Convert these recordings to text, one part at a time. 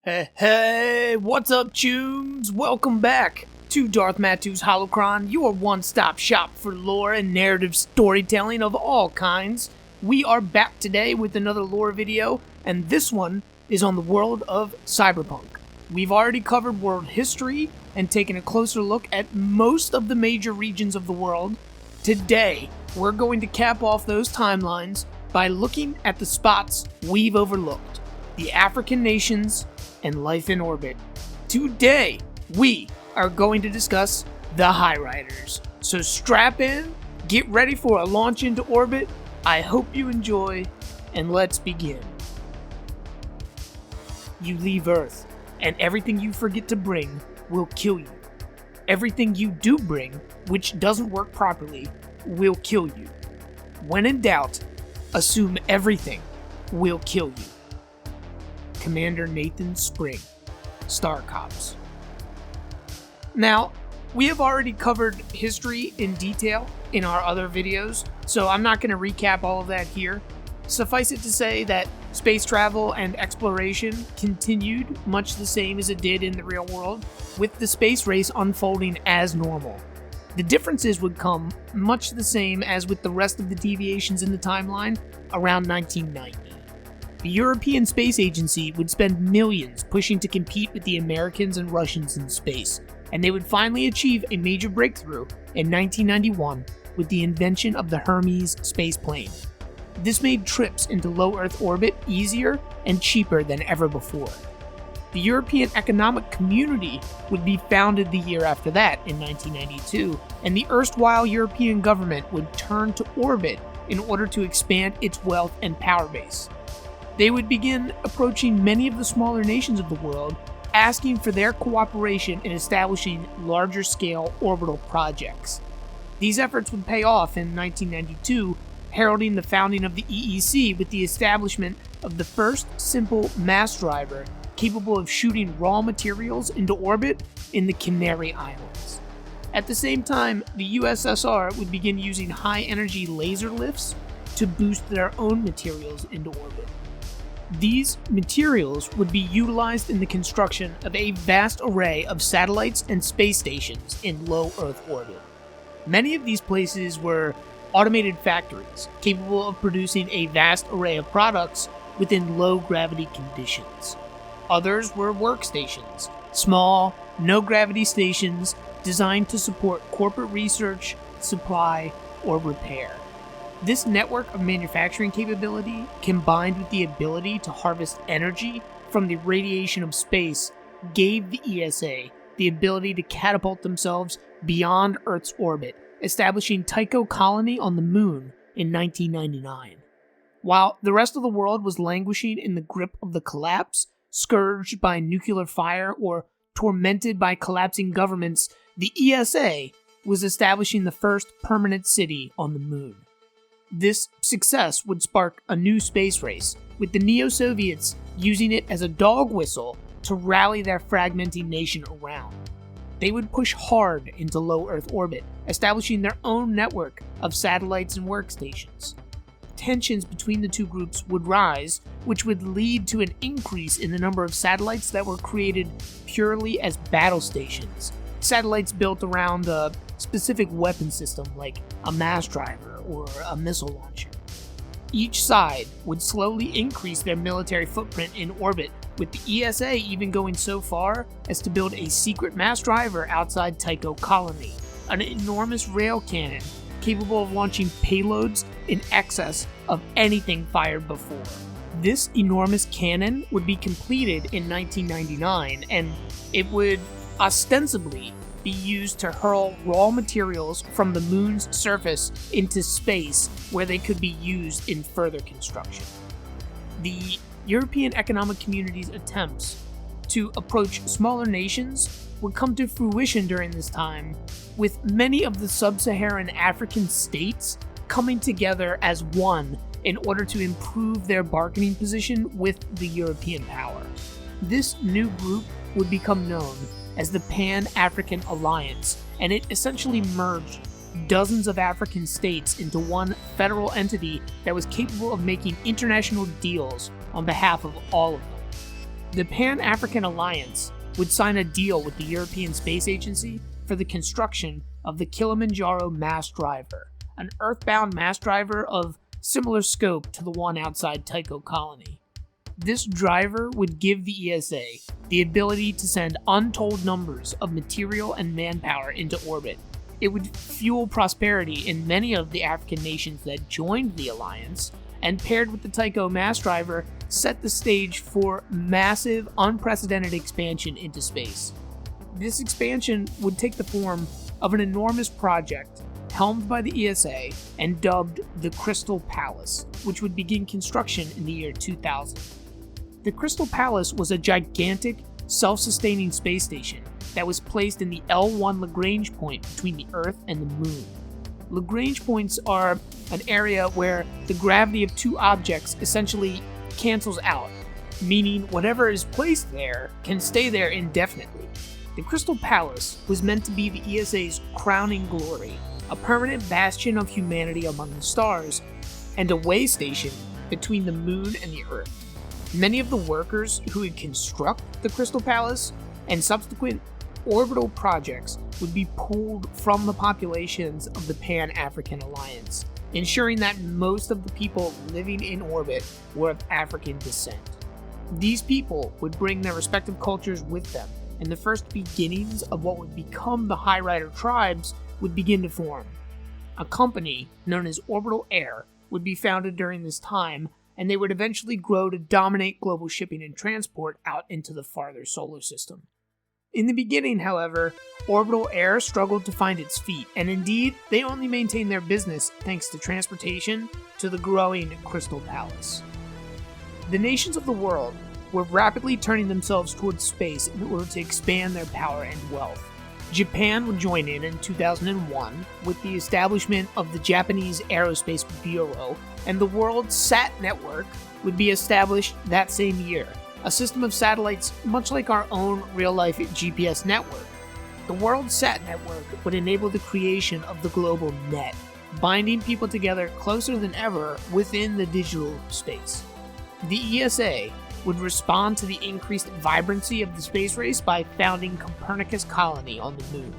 Hey, what's up, chooms? Welcome back to Darth Matu's Holocron, your one-stop shop for lore and narrative storytelling of all kinds. We are back today with another lore video, and this one is on the world of Cyberpunk. We've already covered world history and taken a closer look at most of the major regions of the world. Today, we're going to cap off those timelines by looking at the spots we've overlooked, the African nations, and life in orbit. Today, we are going to discuss the Highriders. So strap in, get ready for a launch into orbit. I hope you enjoy, and let's begin. You leave Earth, and everything you forget to bring will kill you. Everything you do bring, which doesn't work properly, will kill you. When in doubt, assume everything will kill you. Commander Nathan Spring, Star Cops. Now, we have already covered history in detail in our other videos, so I'm not going to recap all of that here. Suffice it to say that space travel and exploration continued much the same as it did in the real world, with the space race unfolding as normal. The differences would come much the same as with the rest of the deviations in the timeline around 1990. The European Space Agency would spend millions pushing to compete with the Americans and Russians in space, and they would finally achieve a major breakthrough in 1991 with the invention of the Hermes spaceplane. This made trips into low Earth orbit easier and cheaper than ever before. The European Economic Community would be founded the year after that, in 1992, and the erstwhile European government would turn to orbit in order to expand its wealth and power base. They would begin approaching many of the smaller nations of the world, asking for their cooperation in establishing larger-scale orbital projects. These efforts would pay off in 1992, heralding the founding of the EEC with the establishment of the first simple mass driver capable of shooting raw materials into orbit in the Canary Islands. At the same time, the USSR would begin using high-energy laser lifts to boost their own materials into orbit. These materials would be utilized in the construction of a vast array of satellites and space stations in low Earth orbit. Many of these places were automated factories capable of producing a vast array of products within low gravity conditions. Others were workstations, small, no-gravity stations designed to support corporate research, supply, or repair. This network of manufacturing capability, combined with the ability to harvest energy from the radiation of space, gave the ESA the ability to catapult themselves beyond Earth's orbit, establishing Tycho Colony on the Moon in 1999. While the rest of the world was languishing in the grip of the collapse, scourged by nuclear fire or tormented by collapsing governments, the ESA was establishing the first permanent city on the Moon. This success would spark a new space race, with the Neo-Soviets using it as a dog whistle to rally their fragmenting nation around. They would push hard into low Earth orbit, establishing their own network of satellites and workstations. Tensions between the two groups would rise, which would lead to an increase in the number of satellites that were created purely as battle stations. Satellites built around a specific weapon system like a mass driver or a missile launcher. Each side would slowly increase their military footprint in orbit, with the ESA even going so far as to build a secret mass driver outside Tycho Colony, an enormous rail cannon capable of launching payloads in excess of anything fired before. This enormous cannon would be completed in 1999, and it would ostensibly be used to hurl raw materials from the Moon's surface into space, where they could be used in further construction. The European Economic Community's attempts to approach smaller nations would come to fruition during this time, with many of the sub-Saharan African states coming together as one in order to improve their bargaining position with the European power. This new group would become known as the Pan-African Alliance, and it essentially merged dozens of African states into one federal entity that was capable of making international deals on behalf of all of them. the Pan-African Alliance would sign a deal with the European Space Agency for the construction of the Kilimanjaro mass driver, an earthbound mass driver of similar scope to the one outside Tycho Colony. This driver would give the ESA the ability to send untold numbers of material and manpower into orbit. It would fuel prosperity in many of the African nations that joined the alliance, and paired with the Tycho mass driver, set the stage for massive, unprecedented expansion into space. This expansion would take the form of an enormous project helmed by the ESA and dubbed the Crystal Palace, which would begin construction in the year 2000. The Crystal Palace was a gigantic, self-sustaining space station that was placed in the L1 Lagrange point between the Earth and the Moon. Lagrange points are an area where the gravity of two objects essentially cancels out, meaning whatever is placed there can stay there indefinitely. The Crystal Palace was meant to be the ESA's crowning glory, a permanent bastion of humanity among the stars, and a way station between the Moon and the Earth. Many of the workers who would construct the Crystal Palace and subsequent orbital projects would be pulled from the populations of the Pan-African Alliance, ensuring that most of the people living in orbit were of African descent. These people would bring their respective cultures with them, and the first beginnings of what would become the Highrider tribes would begin to form. A company known as Orbital Air would be founded during this time, and they would eventually grow to dominate global shipping and transport out into the farther solar system. In the beginning, however, Orbital Air struggled to find its feet, and indeed, they only maintained their business thanks to transportation to the growing Crystal Palace. The nations of the world were rapidly turning themselves towards space in order to expand their power and wealth. Japan would join in 2001 with the establishment of the Japanese Aerospace Bureau, and the World Sat Network would be established that same year, a system of satellites much like our own real-life GPS network. The World Sat Network would enable the creation of the global net, binding people together closer than ever within the digital space. The ESA would respond to the increased vibrancy of the space race by founding Copernicus Colony on the Moon,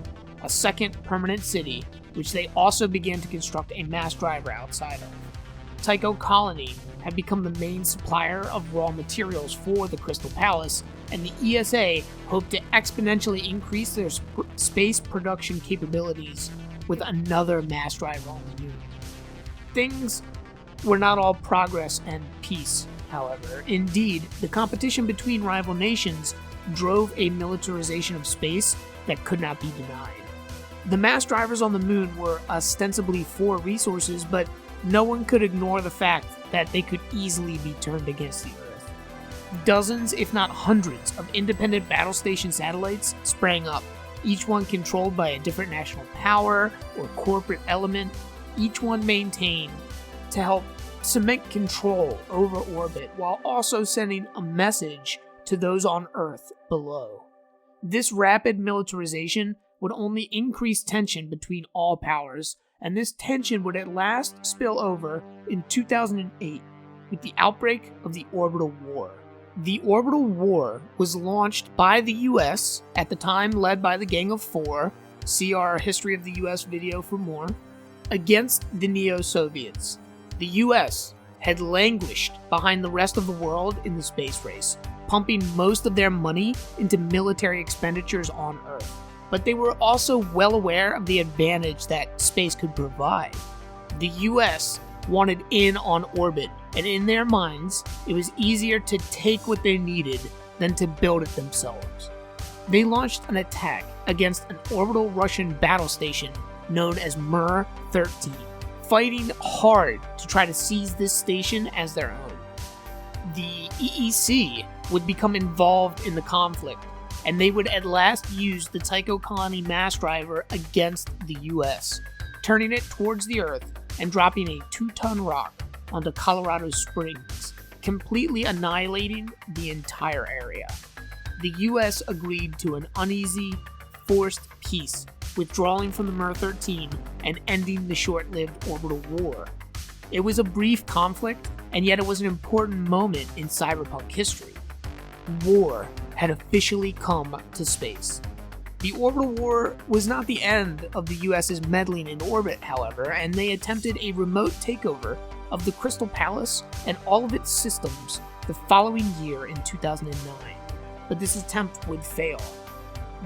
a second permanent city, which they also began to construct a mass driver outside of. Tycho Colony had become the main supplier of raw materials for the Crystal Palace, and the ESA hoped to exponentially increase their space production capabilities with another mass driver on the Moon. Things were not all progress and peace, however. Indeed, the competition between rival nations drove a militarization of space that could not be denied. The mass drivers on the Moon were ostensibly for resources, but no one could ignore the fact that they could easily be turned against the Earth. Dozens, if not hundreds, of independent battle station satellites sprang up, each one controlled by a different national power or corporate element, each one maintained to help cement control over orbit while also sending a message to those on Earth below. This rapid militarization would only increase tension between all powers, and this tension would at last spill over in 2008 with the outbreak of the Orbital War. The Orbital War was launched by the US, at the time led by the Gang of Four, see our History of the US video for more, against the Neo-Soviets. The US had languished behind the rest of the world in the space race, pumping most of their money into military expenditures on Earth. But they were also well aware of the advantage that space could provide. The US wanted in on orbit, and in their minds, it was easier to take what they needed than to build it themselves. They launched an attack against an orbital Russian battle station known as Mir 13, fighting hard to try to seize this station as their own. The EEC would become involved in the conflict, and they would at last use the Tycho Colony mass driver against the US, turning it towards the Earth and dropping a 2-ton rock onto Colorado Springs, completely annihilating the entire area. The US agreed to an uneasy, forced peace, withdrawing from the Mir 13 and ending the short-lived orbital war. It was a brief conflict, and yet it was an important moment in cyberpunk history. war had officially come to space. The orbital war was not the end of the US's meddling in orbit, however, and they attempted a remote takeover of the Crystal Palace and all of its systems the following year in 2009. But this attempt would fail.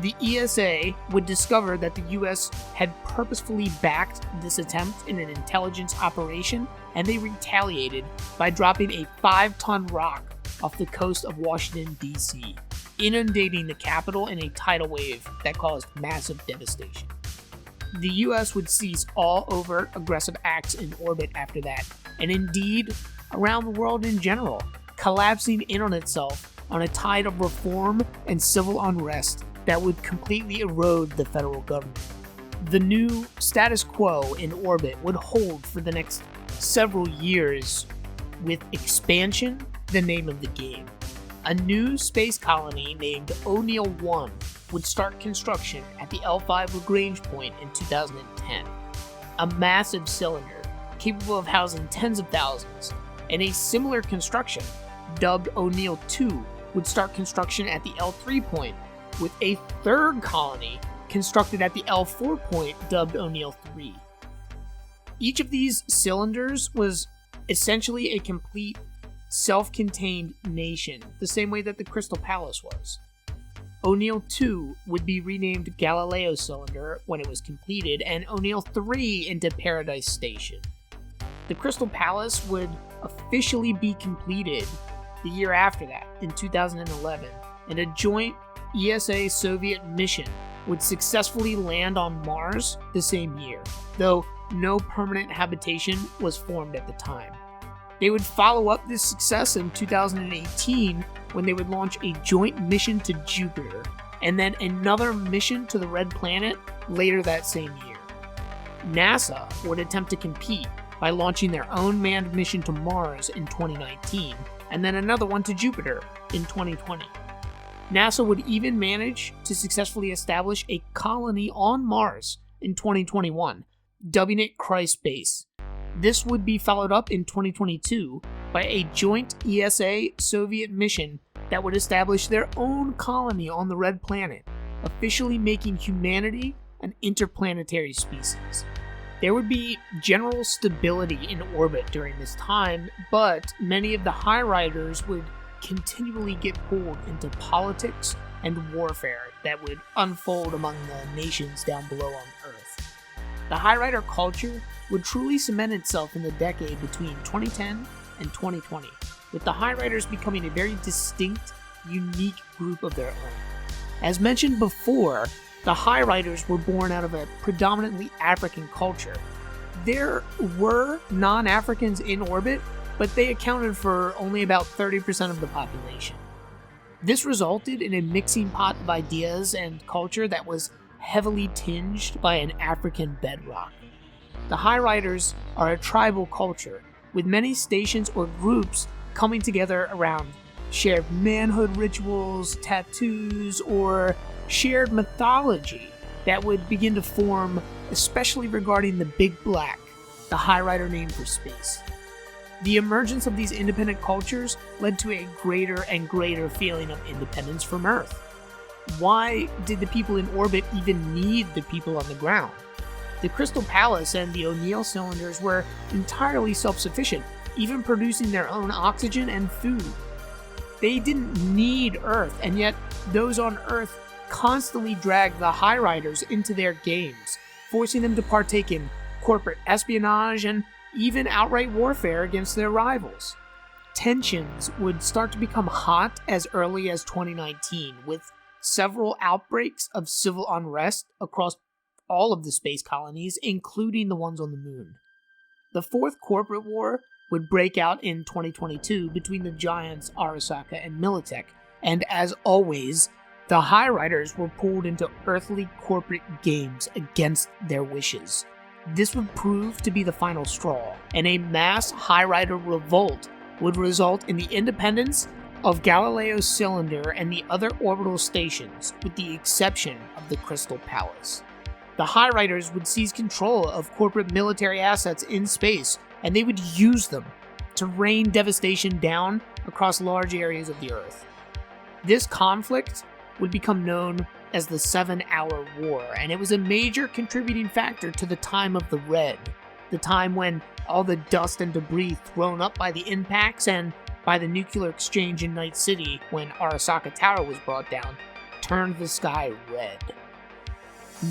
The ESA would discover that the US had purposefully backed this attempt in an intelligence operation, and they retaliated by dropping a 5-ton rock off the coast of Washington, D.C., inundating the capital in a tidal wave that caused massive devastation. The US would cease all overt aggressive acts in orbit after that, and indeed around the world in general, collapsing in on itself on a tide of reform and civil unrest that would completely erode the federal government. The new status quo in orbit would hold for the next several years, with expansion the name of the game. A new space colony named O'Neill 1 would start construction at the L5 Lagrange point in 2010. A massive cylinder capable of housing tens of thousands, and a similar construction, dubbed O'Neill 2, would start construction at the L3 point, with a third colony constructed at the L4 point, dubbed O'Neill 3. Each of these cylinders was essentially a complete self-contained nation, the same way that the Crystal Palace was. O'Neill 2 would be renamed Galileo Cylinder when it was completed, and O'Neill 3 into Paradise Station. The Crystal Palace would officially be completed the year after that, in 2011, and a joint ESA-Soviet mission would successfully land on Mars the same year, though no permanent habitation was formed at the time. They would follow up this success in 2018 when they would launch a joint mission to Jupiter, and then another mission to the Red Planet later that same year. NASA would attempt to compete by launching their own manned mission to Mars in 2019, and then another one to Jupiter in 2020. NASA would even manage to successfully establish a colony on Mars in 2021, dubbing it Christ Base. This would be followed up in 2022 by a joint ESA-Soviet mission that would establish their own colony on the Red Planet, officially making humanity an interplanetary species. There would be general stability in orbit during this time, but many of the Highriders would continually get pulled into politics and warfare that would unfold among the nations down below on Earth. The Highrider culture would truly cement itself in the decade between 2010 and 2020, with the Highriders becoming a very distinct, unique group of their own. As mentioned before, the Highriders were born out of a predominantly African culture. There were non-Africans in orbit, but they accounted for only about 30% of the population. This resulted in a mixing pot of ideas and culture that was heavily tinged by an African bedrock. The Highriders are a tribal culture, with many stations or groups coming together around shared manhood rituals, tattoos, or shared mythology that would begin to form, especially regarding the Big Black, the Highrider name for space. The emergence of these independent cultures led to a greater and greater feeling of independence from Earth. Why did the people in orbit even need the people on the ground? The Crystal Palace and the O'Neill cylinders were entirely self-sufficient, even producing their own oxygen and food. They didn't need Earth, and yet those on Earth constantly dragged the Highriders into their games, forcing them to partake in corporate espionage and even outright warfare against their rivals. Tensions would start to become hot as early as 2019, with several outbreaks of civil unrest across all of the space colonies, including the ones on the moon. The Fourth Corporate War would break out in 2022 between the giants Arasaka and Militech, and as always, the Highriders were pulled into earthly corporate games against their wishes. This would prove to be the final straw, and a mass Highrider revolt would result in the independence of Galileo's cylinder and the other orbital stations, with the exception of the Crystal Palace. The Highriders would seize control of corporate military assets in space, and they would use them to rain devastation down across large areas of the Earth. This conflict would become known as the 7-Hour War, and it was a major contributing factor to the time of the Red, the time when all the dust and debris thrown up by the impacts and by the nuclear exchange in Night City when Arasaka Tower was brought down turned the sky red.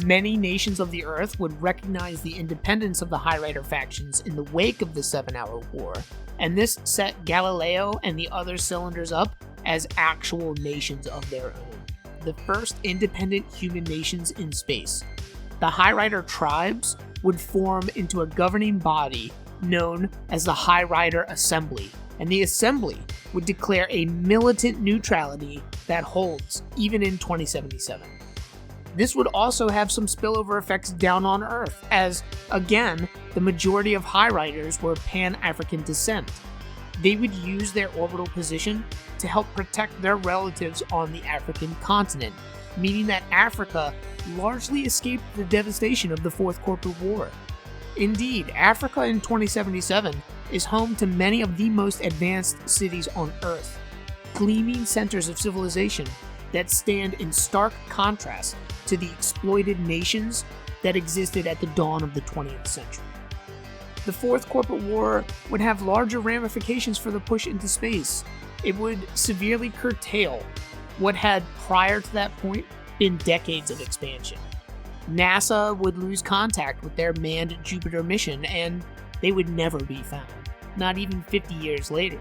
Many nations of the Earth would recognize the independence of the Highrider factions in the wake of the 7-Hour War, and this set Galileo and the other cylinders up as actual nations of their own, the first independent human nations in space. The Highrider tribes would form into a governing body known as the Highrider Assembly, and the Assembly would declare a militant neutrality that holds even in 2077. This would also have some spillover effects down on Earth, as, again, the majority of Highriders were Pan-African descent. They would use their orbital position to help protect their relatives on the African continent, meaning that Africa largely escaped the devastation of the Fourth Corporate War. Indeed, Africa in 2077 is home to many of the most advanced cities on Earth, gleaming centers of civilization that stand in stark contrast to the exploited nations that existed at the dawn of the 20th century. The Fourth Corporate War would have larger ramifications for the push into space. It would severely curtail what had, prior to that point, been decades of expansion. NASA would lose contact with their manned Jupiter mission, and they would never be found, not even 50 years later.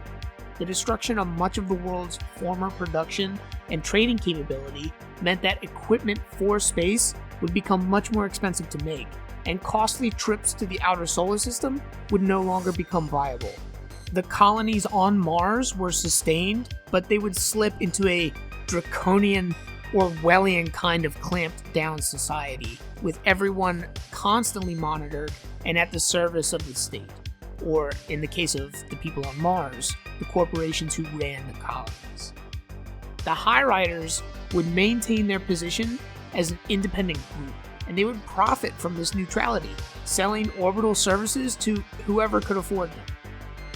The destruction of much of the world's former production and trading capability meant that equipment for space would become much more expensive to make, and costly trips to the outer solar system would no longer become viable. The colonies on Mars were sustained, but they would slip into a draconian, Orwellian kind of clamped down society, with everyone constantly monitored and at the service of the state, or in the case of the people on Mars, the corporations who ran the colonies. The Highriders would maintain their position as an independent group, and they would profit from this neutrality, selling orbital services to whoever could afford them.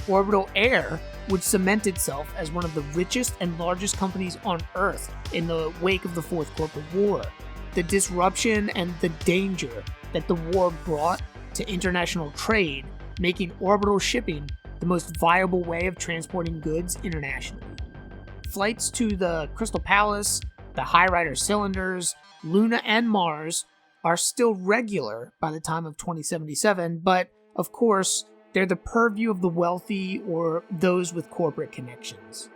Orbital Air would cement itself as one of the richest and largest companies on Earth in the wake of the Fourth Corporate War. The disruption and the danger that the war brought to international trade, making orbital shipping the most viable way of transporting goods internationally. Flights to the Crystal Palace, the Highrider cylinders, Luna, and Mars are still regular by the time of 2077, but of course, they're the purview of the wealthy or those with corporate connections.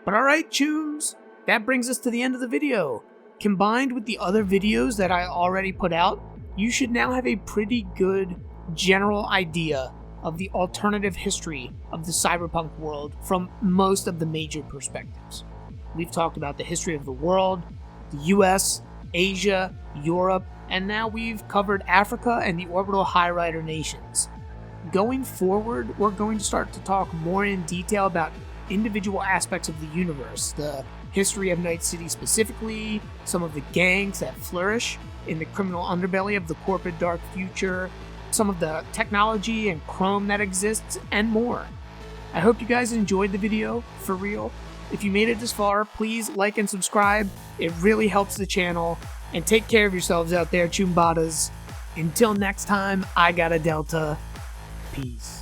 But alright, Chooms, that brings us to the end of the video. Combined with the other videos that I already put out, you should now have a pretty good general idea of the alternative history of the cyberpunk world from most of the major perspectives. We've talked about the history of the world, the US, Asia, Europe, and now we've covered Africa and the orbital Highrider nations. Going forward, we're going to start to talk more in detail about individual aspects of the universe, the history of Night City specifically, some of the gangs that flourish in the criminal underbelly of the corporate dark future, some of the technology and chrome that exists, and more. I hope you guys enjoyed the video, for real. If you made it this far, please like and subscribe. It really helps the channel. And take care of yourselves out there, choombatas. Until next time, I got a Delta. Peace.